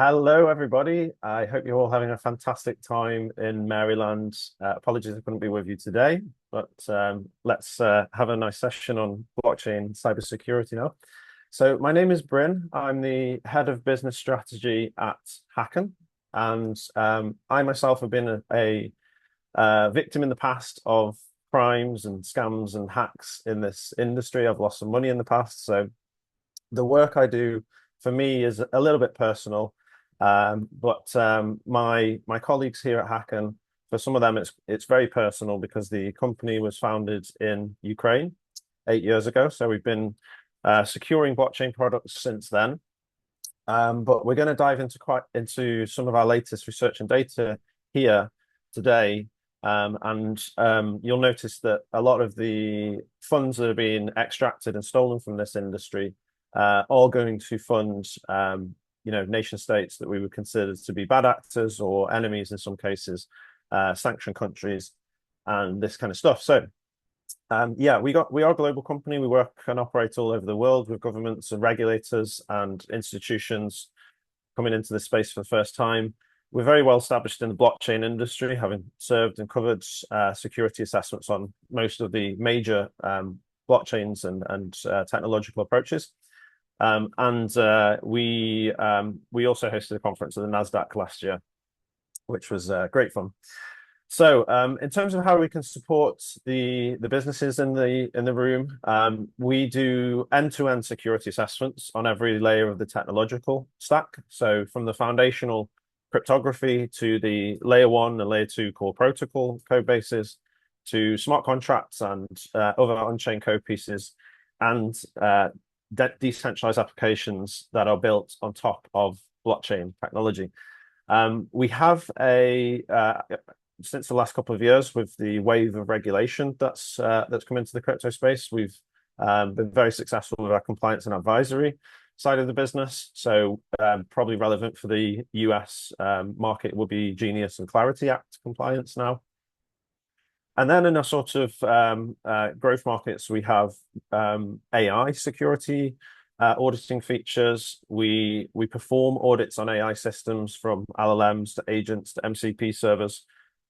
Hello, everybody. I hope you're all having a fantastic time in Maryland. Apologies I couldn't be with you today, but let's have a nice session on blockchain cybersecurity now. So my name is Bryn. I'm the head of business strategy at Hacken, and I myself have been a victim in the past of crimes and scams and hacks in this industry. I've lost some money in the past, so the work I do for me is a little bit personal, but my colleagues here at Hacken, for some of them, it's very personal because the company was founded in Ukraine 8 years ago. So we've been securing blockchain products since then. But we're going to dive into some of our latest research and data here today. You'll notice that a lot of the funds that are being extracted and stolen from this industry all going to fund nation states that we would consider to be bad actors or enemies in some cases, sanctioned countries, and this kind of stuff. So yeah, we are a global company. We work and operate all over the world with governments and regulators and institutions coming into this space for the first time. We're very well established in the blockchain industry, having served and covered security assessments on most of the major blockchains and technological approaches. We also hosted a conference at the NASDAQ last year, which was great fun. So in terms of how we can support the businesses in the room, we do end-to-end security assessments on every layer of the technological stack. So from the foundational cryptography to the layer 1 and layer 2 core protocol code bases to smart contracts and other on-chain code pieces and decentralized applications that are built on top of blockchain technology. We have since the last couple of years, with the wave of regulation that's come into the crypto space, we've been very successful with our compliance and advisory side of the business. So probably relevant for the US market would be Genius and Clarity Act compliance now. And then in a sort of growth markets, we have AI security auditing features. We perform audits on AI systems from LLMs to agents to MCP servers.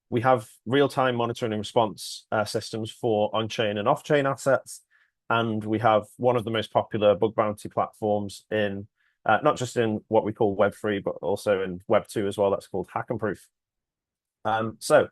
We have real-time monitoring and response systems for on-chain and off-chain assets. And we have one of the most popular bug bounty platforms in not just in what we call Web3, but also in Web2 as well. That's called Hackenproof. So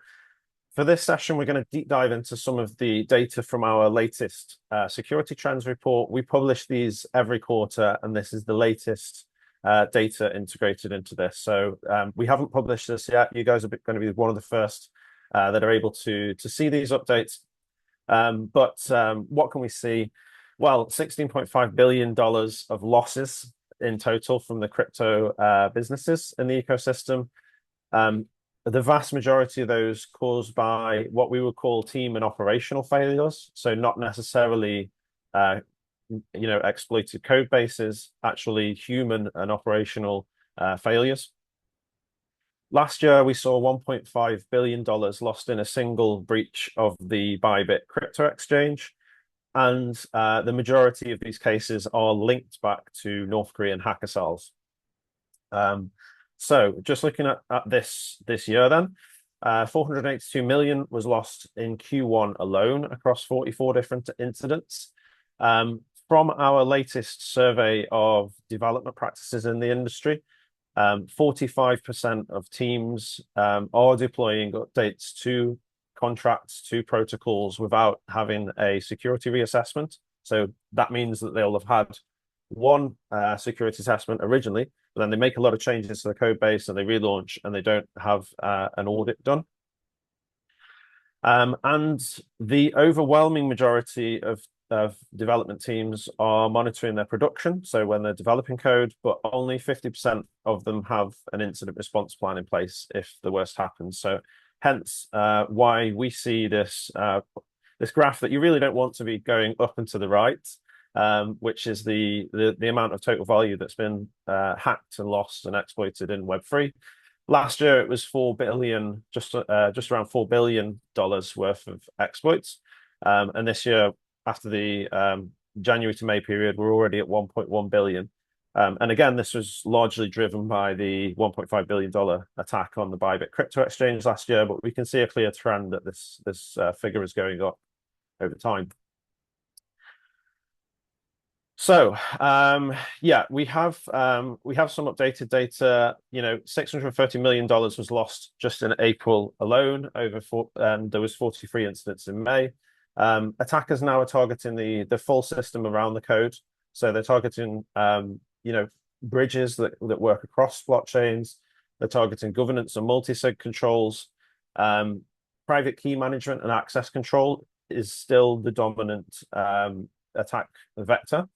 for this session, we're going to deep dive into some of the data from our latest security trends report. We publish these every quarter, and this is the latest data integrated into this. So we haven't published this yet. You guys are going to be one of the first that are able to see these updates. But what can we see? Well, $16.5 billion of losses in total from the crypto businesses in the ecosystem. The vast majority of those caused by what we would call team and operational failures. So not necessarily exploited code bases, actually human and operational failures. Last year, we saw $1.5 billion lost in a single breach of the Bybit crypto exchange. And the majority of these cases are linked back to North Korean hacker cells. So just looking at this year then, 482 million was lost in Q1 alone across 44 different incidents. From our latest survey of development practices in the industry, 45% of teams are deploying updates to contracts, to protocols without having a security reassessment. So that means that they'll have had one security assessment originally, but then they make a lot of changes to the code base and they relaunch and they don't have an audit done. And the overwhelming majority of development teams are monitoring their production. So when they're developing code, but only 50% of them have an incident response plan in place if the worst happens. So hence why we see this graph that you really don't want to be going up and to the right, which is the amount of total value that's been hacked and lost and exploited in Web3. Last year, it was 4 billion, just around $4 billion worth of exploits. And this year, after the January to May period, we're already at 1.1 billion. And again, this was largely driven by the $1.5 billion attack on the Bybit crypto exchange last year, but we can see a clear trend that this figure is going up over time. So yeah, we have some updated data. $630 million was lost just in April alone. There was 43 incidents in May. Attackers now are targeting the full system around the code. So they're targeting bridges that work across blockchains. They're targeting governance and multi-sig controls. Private key management and access control is still the dominant attack vector.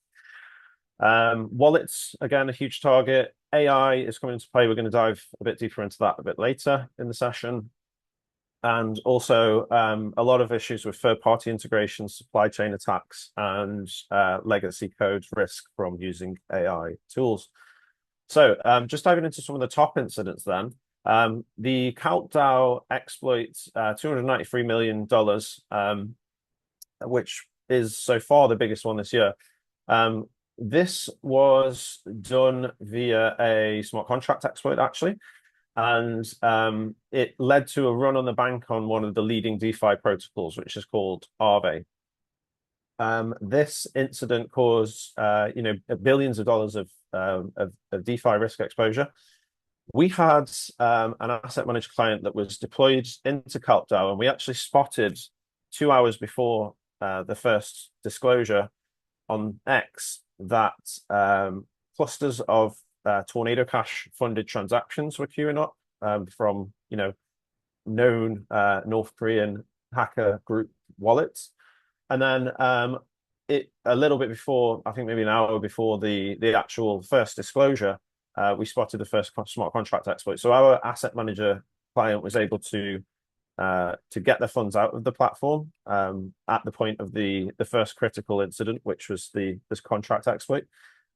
Wallets, again, a huge target. AI is coming into play. We're going to dive a bit deeper into that a bit later in the session. And also a lot of issues with third-party integration, supply chain attacks, and legacy code risk from using AI tools. So just diving into some of the top incidents then. The CalcDAO exploit, $293 million, which is so far the biggest one this year. This was done via a smart contract exploit, actually, and it led to a run on the bank on one of the leading DeFi protocols, which is called Aave. This incident caused, billions of dollars of DeFi risk exposure. We had an asset managed client that was deployed into CalcDAO, and we actually spotted 2 hours before the first disclosure on X that clusters of Tornado Cash funded transactions were queuing up from known North Korean hacker group wallets. And then a little bit before, I think maybe an hour before the actual first disclosure, we spotted the first smart contract exploit. So our asset manager client was able to get the funds out of the platform at the point of the first critical incident, which was this contract exploit.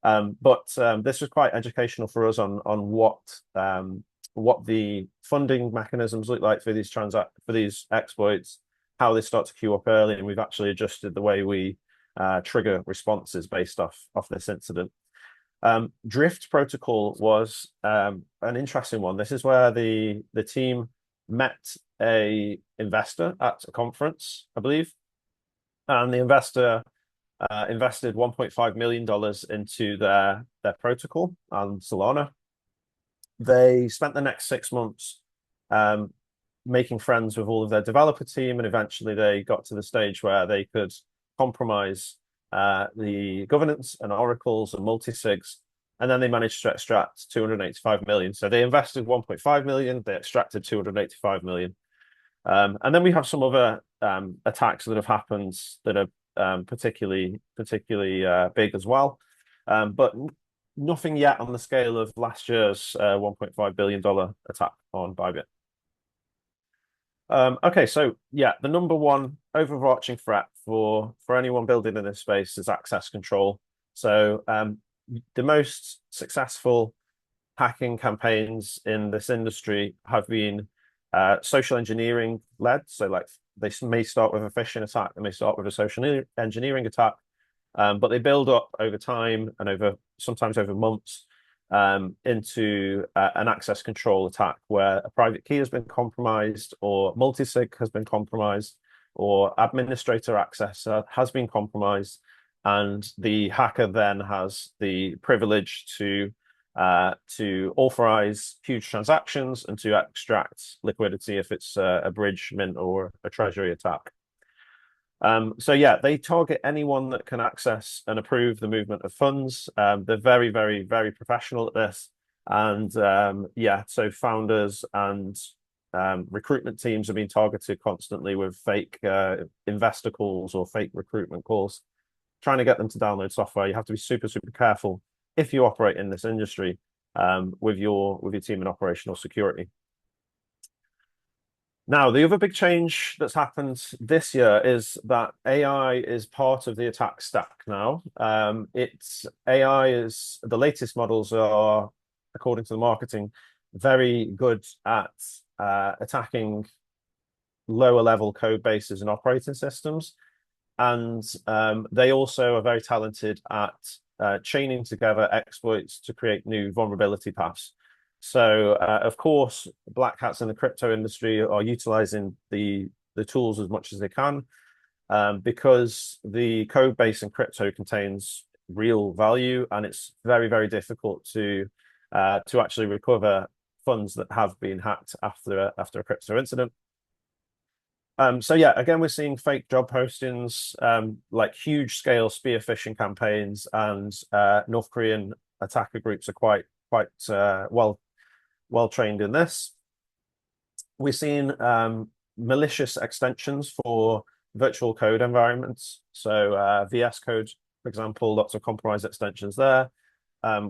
But this was quite educational for us on what the funding mechanisms look like for these exploits, how they start to queue up early, and we've actually adjusted the way we trigger responses based off this incident. Drift protocol was an interesting one. This is where the team met a investor at a conference, I believe, and the investor invested $1.5 million into their protocol on Solana. They spent the next 6 months making friends with all of their developer team, and eventually they got to the stage where they could compromise the governance and oracles and multi-sigs, and then they managed to extract 285 million. So they invested 1.5 million, they extracted 285 million. And then we have some other attacks that have happened that are particularly big as well, but nothing yet on the scale of last year's $1.5 billion attack on Bybit. Okay, so yeah, the number one overarching threat for anyone building in this space is access control. So the most successful hacking campaigns in this industry have been social engineering led. So like they may start with a phishing attack, they may start with a social engineering attack, but they build up over time and sometimes over months into an access control attack where a private key has been compromised, or multi-sig has been compromised, or administrator access has been compromised, and the hacker then has the privilege to authorize huge transactions and to extract liquidity if it's a bridge, mint, or a treasury attack. So yeah, they target anyone that can access and approve the movement of funds. They're very, very, very professional at this. And yeah, so founders and recruitment teams are being targeted constantly with fake investor calls or fake recruitment calls, trying to get them to download software. You have to be super, super careful if you operate in this industry with your team in operational security. Now, the other big change that's happened this year is that AI is part of the attack stack now. AI is, the latest models are, according to the marketing, very good at attacking lower level code bases and operating systems. And they also are very talented at chaining together exploits to create new vulnerability paths. So, of course, black hats in the crypto industry are utilizing the tools as much as they can, because the code base in crypto contains real value, and it's very, very difficult to actually recover funds that have been hacked after a crypto incident. So yeah, again, we're seeing fake job postings, like huge scale spear phishing campaigns, and North Korean attacker groups are quite well trained in this. We're seeing malicious extensions for virtual code environments. So VS Code, for example, lots of compromised extensions there.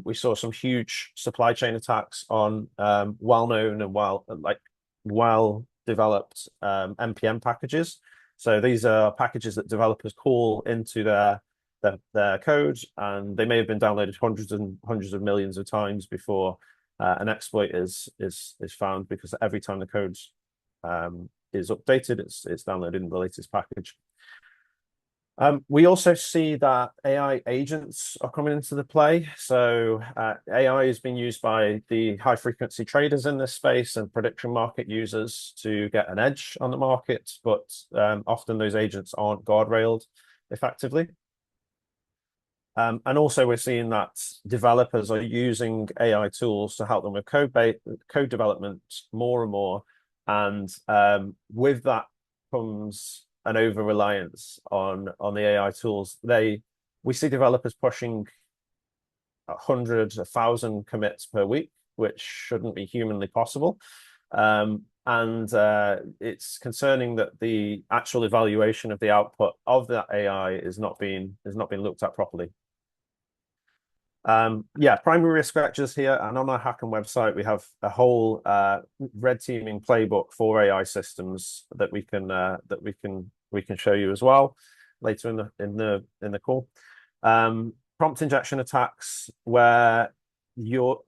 We saw some huge supply chain attacks on well-known and well-developed NPM packages. So these are packages that developers call into their code, and they may have been downloaded hundreds and hundreds of millions of times before an exploit is found, because every time the code is updated, it's downloaded in the latest package. We also see that AI agents are coming into the play. So AI has been used by the high frequency traders in this space and prediction market users to get an edge on the market, but often those agents aren't guardrailed effectively. And also we're seeing that developers are using AI tools to help them with code development more and more. And with that comes an over reliance on the AI tools. We see developers pushing 1,000 commits per week, which shouldn't be humanly possible. And it's concerning that the actual evaluation of the output of that AI is not being looked at properly. Yeah, primary risk factors here, and on our Hacken website we have a whole red teaming playbook for AI systems that we can show you as well later in the call. Prompt injection attacks, where your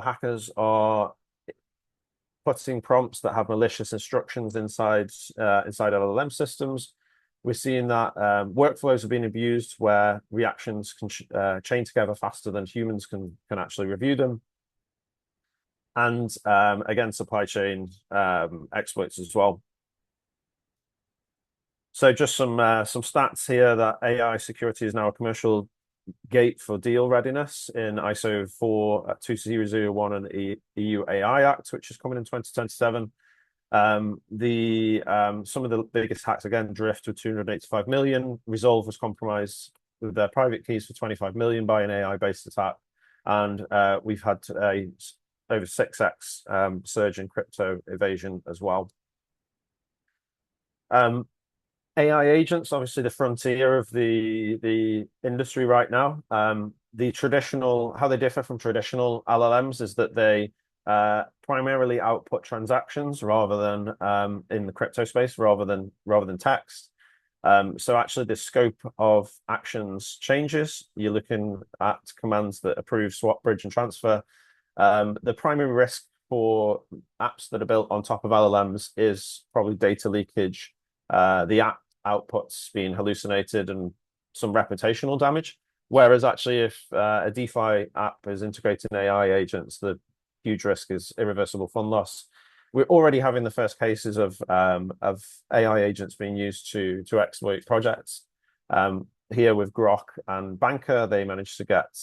hackers are putting prompts that have malicious instructions inside LLM systems. We're seeing that workflows are being abused, where reactions can chain together faster than humans can actually review them. And again, supply chain exploits as well. So just some stats here, that AI security is now a commercial gate for deal readiness in ISO 42001 and the EU AI Act, which is coming in 2027. Some of the biggest hacks, again, Drift with 285 million, Resolve was compromised with their private keys for 25 million by an AI-based attack, and we've had a over 6x surge in crypto evasion as well. AI agents, obviously the frontier of the industry right now. How they differ from traditional LLMs is that they primarily output transactions rather than in the crypto space, rather than text. So actually the scope of actions changes. You're looking at commands that approve, swap, bridge, and transfer. The primary risk for apps that are built on top of LLMs is probably data leakage, the app outputs being hallucinated, and some reputational damage. Whereas actually, if a DeFi app is integrating AI agents, the huge risk is irreversible fund loss. We're already having the first cases of AI agents being used to exploit projects. Here with Grok and Banker, they managed to get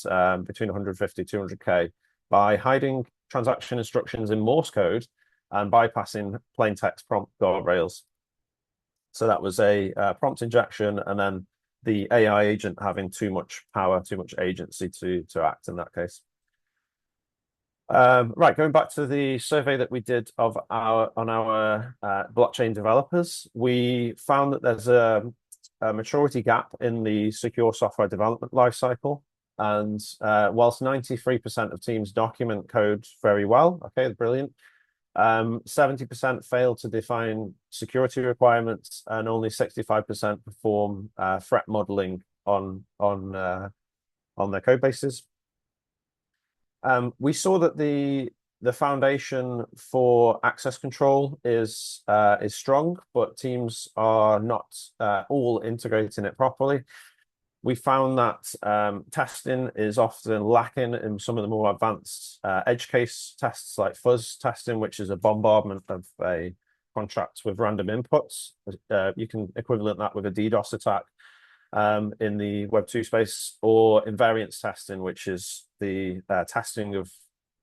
between 150 200K by hiding transaction instructions in Morse code and bypassing plain text prompt guardrails. So that was a prompt injection, and then the AI agent having too much power, too much agency to act in that case. Right, going back to the survey that we did on our blockchain developers, we found that there's a maturity gap in the secure software development lifecycle. And whilst 93% of teams document code very well, okay, brilliant, 70% fail to define security requirements, and only 65% perform threat modeling on their code bases. We saw that the foundation for access control is strong, but teams are not all integrating it properly. we found that testing is often lacking in some of the more advanced edge case tests like fuzz testing, which is a bombardment of a contract with random inputs. You can equivalent that with a DDoS attack in the Web2 space, or invariance testing, which is the testing of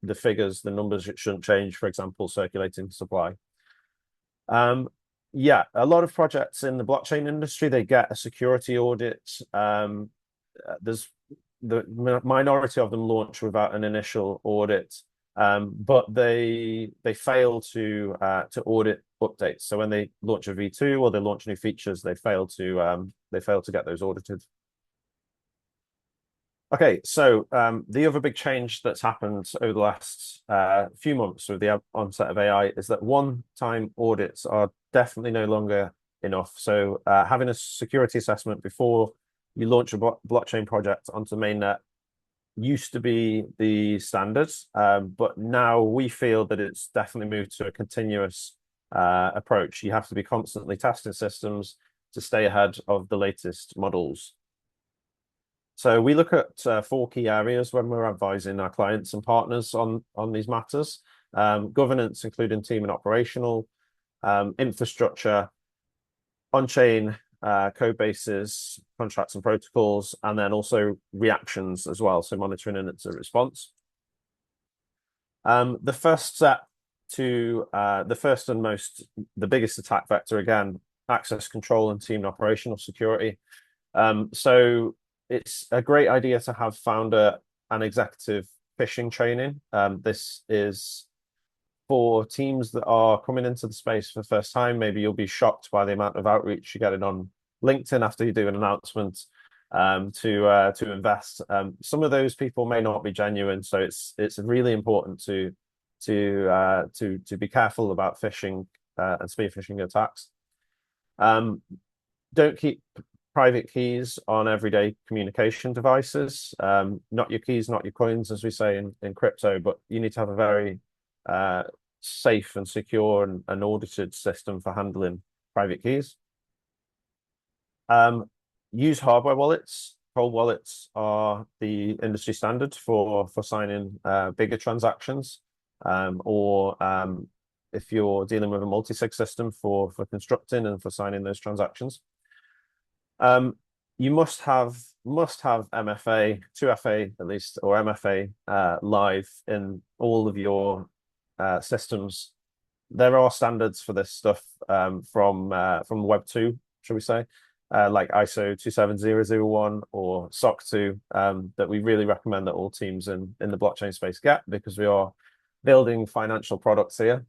the figures, the numbers that shouldn't change, for example, circulating supply. Yeah, a lot of projects in the blockchain industry, they get a security audit. There's the minority of them launch without an initial audit, but they fail to audit updates. So when they launch a V2 or they launch new features, they fail to get those audited. Okay, so the other big change that's happened over the last few months with the onset of AI is that one-time audits are definitely no longer enough. So having a security assessment before you launch a blockchain project onto mainnet used to be the standard, but now we feel that it's definitely moved to a continuous approach. You have to be constantly testing systems to stay ahead of the latest models. So we look at four key areas when we're advising our clients and partners on these matters. Governance, including team and operational, infrastructure, on-chain code bases, contracts and protocols, and then also reactions as well, so monitoring and incident response. The first step to the biggest attack vector, again, access control and team and operational security. So it's a great idea to have founder and executive phishing training. This is for teams that are coming into the space for the first time. Maybe you'll be shocked by the amount of outreach you're getting on LinkedIn after you do an announcement to invest. Some of those people may not be genuine, so it's really important to be careful about phishing and spear phishing attacks. Don't keep private keys on everyday communication devices. Not your keys, not your coins, as we say in crypto, but you need to have a very safe and secure and audited system for handling private keys. Use hardware wallets. Cold wallets are the industry standard for signing bigger transactions, or if you're dealing with a multi-sig system for constructing and for signing those transactions. You must have MFA, 2FA at least, or MFA live in all of your systems. There are standards for this stuff from Web2, shall we say, like ISO 27001 or SOC 2, that we really recommend that all teams in the blockchain space get, because we are building financial products here.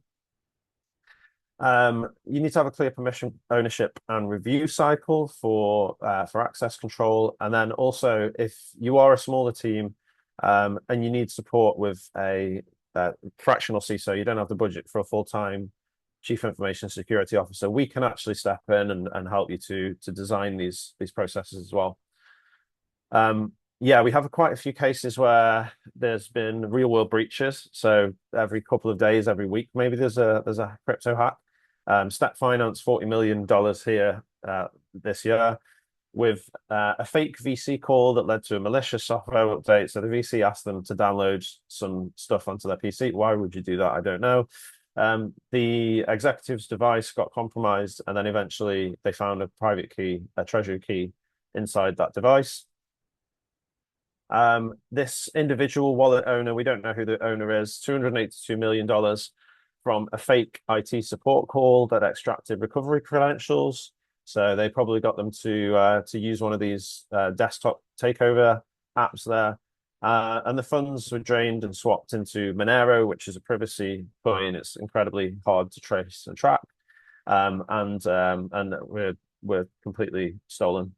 You need to have a clear permission, ownership, and review cycle for access control. And then also, if you are a smaller team and you need support with a fractional CISO, you don't have the budget for a full-time Chief Information Security Officer, we can actually step in and help you to design these processes as well. Yeah, we have quite a few cases where there's been real-world breaches. So every couple of days, every week, maybe there's a crypto hack. Step Finance, $40 million here this year, with a fake VC call that led to a malicious software update. So the VC asked them to download some stuff onto their PC. Why would you do that? I don't know. The executive's device got compromised, and then eventually they found a private key, a treasury key inside that device. This individual wallet owner, we don't know who the owner is, $282 million from a fake IT support call that extracted recovery credentials. So they probably got them to use one of these desktop takeover apps there. And the funds were drained and swapped into Monero, which is a privacy coin. It's incredibly hard to trace and track. And we're completely stolen.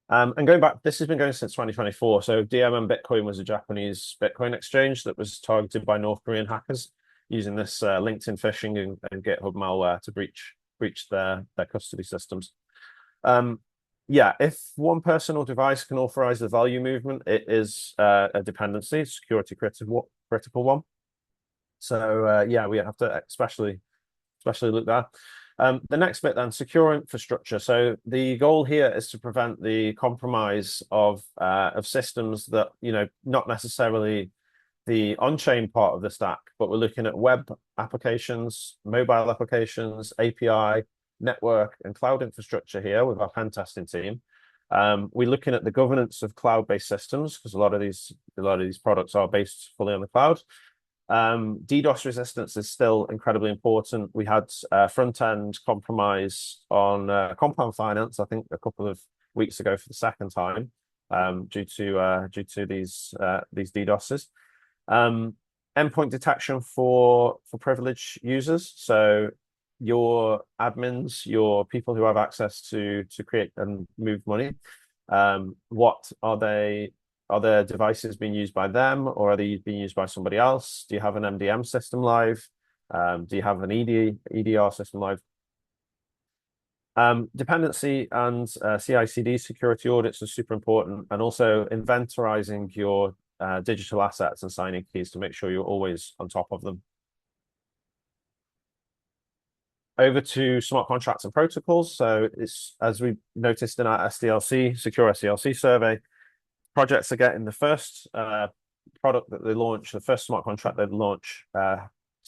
And going back, this has been going since 2024. So DMM Bitcoin was a Japanese Bitcoin exchange that was targeted by North Korean hackers using this LinkedIn phishing and GitHub malware to breach their custody systems. Yeah, if one person or device can authorize the value movement, it is a dependency, security critical one. So yeah, we have to especially look there. The next bit then, secure infrastructure. So the goal here is to prevent the compromise of systems that, not necessarily the on-chain part of the stack, but we're looking at web applications, mobile applications, API, network, and cloud infrastructure here with our pen testing team. We're looking at the governance of cloud-based systems because a lot of these products are based fully on the cloud. DDoS resistance is still incredibly important. We had front-end compromise on compound finance, I think, a couple of weeks ago for the second time, due to these DDoSes. Endpoint detection for privileged users. So your admins, your people who have access to create and move money, what are they? Are their devices being used by them, or are they being used by somebody else? Do you have an MDM system live? Do you have an EDR system live? Dependency and CI/CD security audits are super important, and also inventorizing your digital assets and signing keys to make sure you're always on top of them. Over to smart contracts and protocols. So it's, as we noticed in our SDLC, secure SDLC survey, projects are getting the first product that they launch, the first smart contract they launch,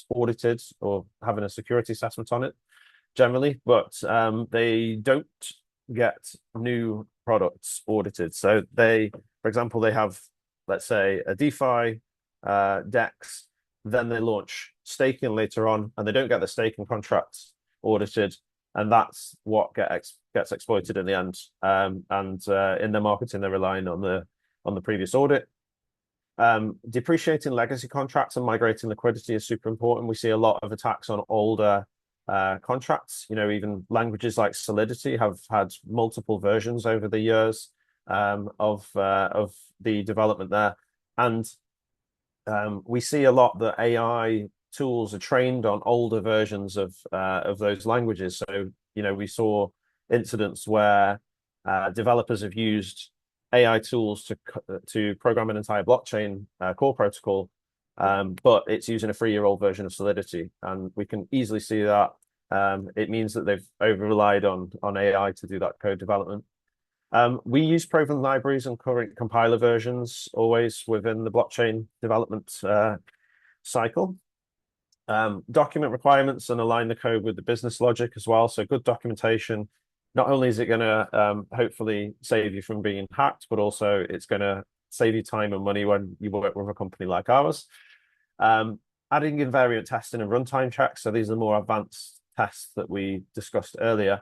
audited or having a security assessment on it generally, but they don't get new products audited. So they, for example, they have, let's say, a DeFi DEX, then they launch staking later on, and they don't get the staking contracts audited, and that's what gets exploited in the end. And in their marketing, they're relying on the previous audit. Depreciating legacy contracts and migrating liquidity is super important. We see a lot of attacks on older contracts. Even languages like Solidity have had multiple versions over the years of the development there, and we see a lot that AI tools are trained on older versions of those languages. So we saw incidents where developers have used AI tools to program an entire blockchain core protocol, but it's using a 3-year-old version of Solidity, and we can easily see that it means that they've over-relied on AI to do that code development. We use proven libraries and current compiler versions always within the blockchain development cycle. Document requirements and align the code with the business logic as well. So good documentation. Not only is it going to hopefully save you from being hacked, but also it's going to save you time and money when you work with a company like ours. Adding invariant testing and runtime checks. So these are the more advanced tests that we discussed earlier.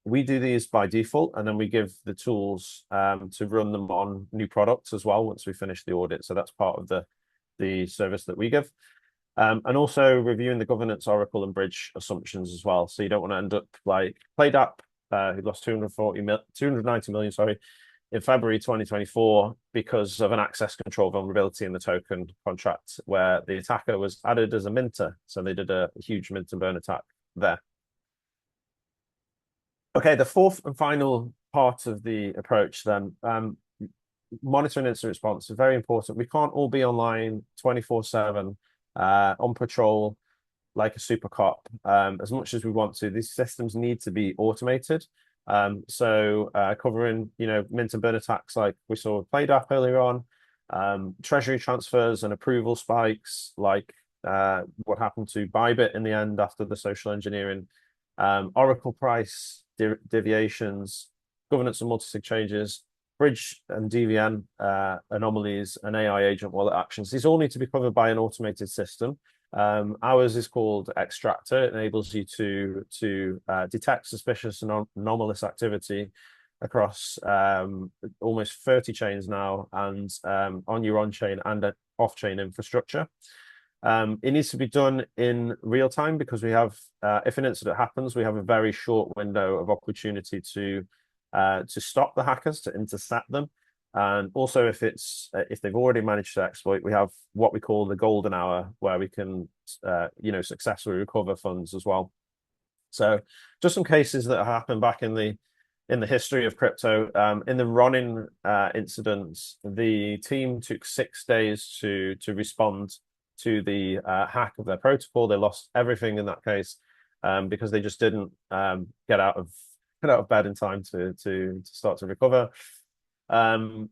We do these by default, and then we give the tools to run them on new products as well once we finish the audit. So that's part of the service that we give. And also reviewing the governance, Oracle, and bridge assumptions as well. So you don't want to end up like PlayDAP, who lost 290 million, sorry, in February 2024 because of an access control vulnerability in the token contract where the attacker was added as a minter. So they did a huge mint and burn attack there. Okay, the fourth and final part of the approach then, monitoring incident response is very important. We can't all be online 24/7 on patrol like a super cop as much as we want to. These systems need to be automated. So covering, mint and burn attacks like we saw with PlayDAP earlier on, treasury transfers and approval spikes like what happened to Bybit in the end after the social engineering, Oracle price deviations, governance and multi-sig changes, bridge and DVN anomalies, and AI agent wallet actions. These all need to be covered by an automated system. Ours is called Extractor. It enables you to detect suspicious and anomalous activity across almost 30 chains now, and on your on-chain and off-chain infrastructure. It needs to be done in real time because we have, if an incident happens, we have a very short window of opportunity to stop the hackers, to intercept them. And also if they've already managed to exploit, we have what we call the golden hour where we can, successfully recover funds as well. So just some cases that happened back in the history of crypto. In the Ronin incident, the team took 6 days to respond to the hack of their protocol. They lost everything in that case because they just didn't get out of bed in time to start to recover. In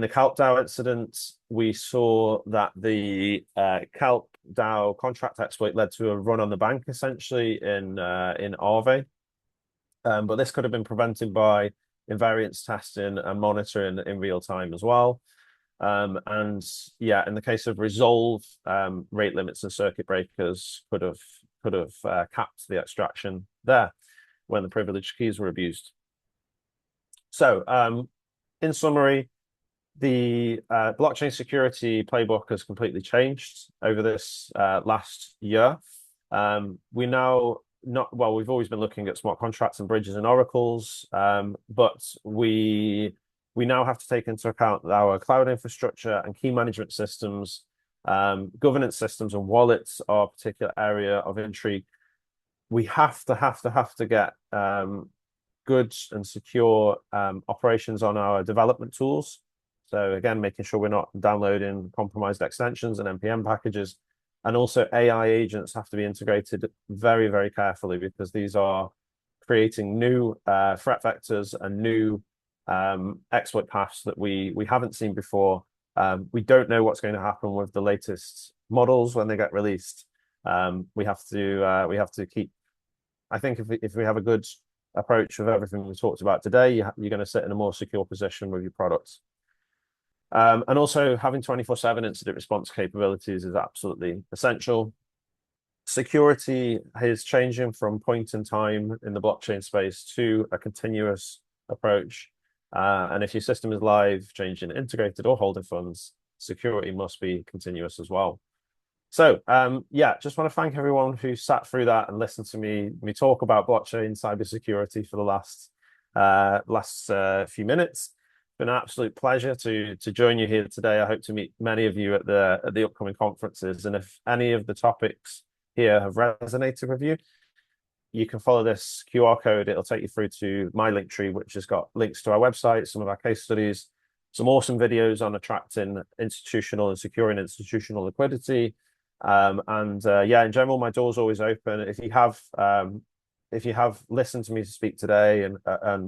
the Calp DAO incident, we saw that the Calp DAO contract exploit led to a run on the bank essentially in Aave. But this could have been prevented by invariance testing and monitoring in real time as well. And yeah, in the case of Resolve, rate limits and circuit breakers could have capped the extraction there when the privileged keys were abused. So in summary, the blockchain security playbook has completely changed over this last year. We now we've always been looking at smart contracts and bridges and oracles, but we now have to take into account our cloud infrastructure and key management systems, governance systems and wallets are a particular area of intrigue. We have to get good and secure operations on our development tools. So again, making sure we're not downloading compromised extensions and NPM packages. And also AI agents have to be integrated very, very carefully because these are creating new threat vectors and new exploit paths that we haven't seen before. We don't know what's going to happen with the latest models when they get released. We have to keep. I think if we have a good approach of everything we talked about today, you're going to sit in a more secure position with your products. And also having 24/7 incident response capabilities is absolutely essential. Security is changing from point in time in the blockchain space to a continuous approach. And if your system is live, changing, integrated, or holding funds, security must be continuous as well. So yeah, just want to thank everyone who sat through that and listened to me talk about blockchain cybersecurity for the last few minutes. It's been an absolute pleasure to join you here today. I hope to meet many of you at the upcoming conferences. And if any of the topics here have resonated with you, you can follow this QR code. It'll take you through to my link tree, which has got links to our website, some of our case studies, some awesome videos on attracting institutional and securing institutional liquidity. Yeah, in general, my door's always open. If you have listened to me speak today and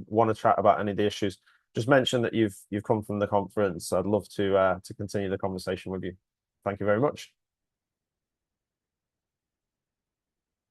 want to chat about any of the issues, just mention that you've come from the conference. I'd love to continue the conversation with you. Thank you very much.